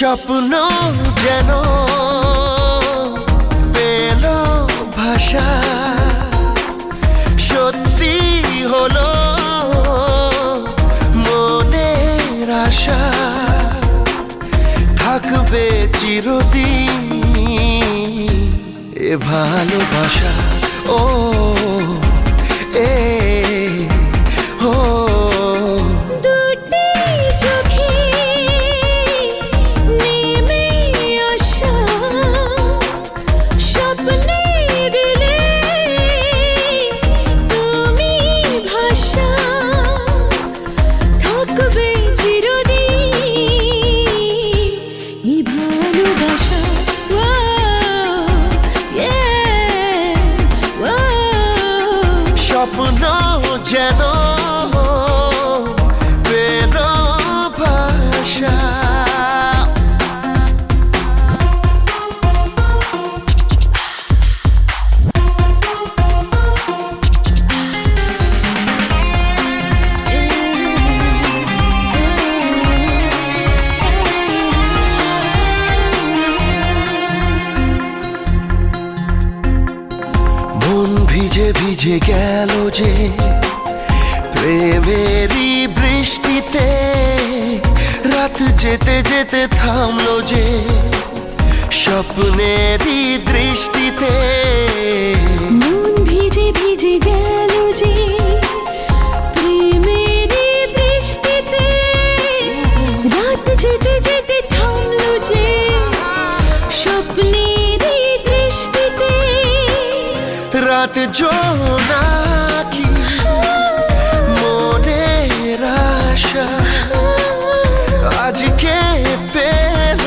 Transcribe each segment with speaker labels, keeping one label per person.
Speaker 1: স্বপ্ন যেন পেল ভাষা, সত্যি হলো মনের আশা, থাকবে চিরদিন এ ভালোবাসা। ও এ ও স্বপ্ন যেন পেল ভাষা। মন ভিজে ভিজে গেল যে প্রেমেরই বৃষ্টিতে, রাত যেতে যেতে থামলো যে স্বপ্নেরই দৃষ্টিতে।
Speaker 2: মন ভিজে ভিজে গেল যে প্রেমেরই বৃষ্টিতে, রাত যেতে যেতে থামলো যে স্বপ্নেরই দৃষ্টিতে।
Speaker 1: রাত জোনাকি মনের আশা আজকে পেল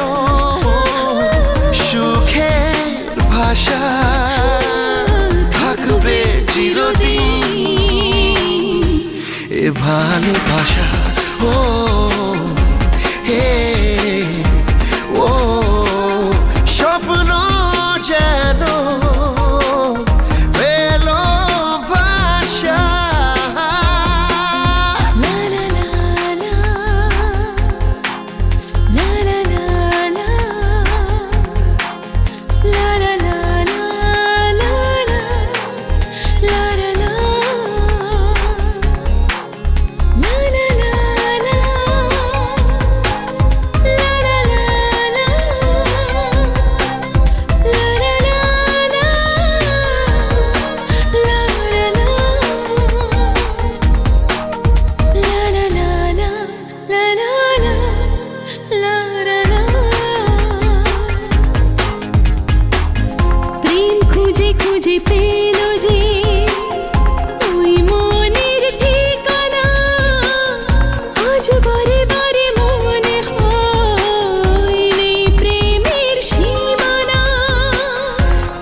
Speaker 1: সুখের ভাষা, থাকবে চিরদিন এ ভালোবাসা। ও হে ও স্বপ্ন যেন খুঁজে পেল যে ওই মনের ঠিকানা, আজ বারে বারে মনে হয় নেই প্রেমের সীমানা।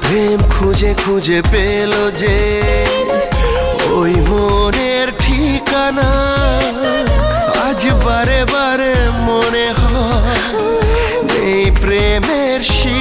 Speaker 1: প্রেম খুঁজে খুঁজে পেল যে ওই মনের ঠিকানা, আজ বারে বারে মনে হয় নেই প্রেমের সীমানা।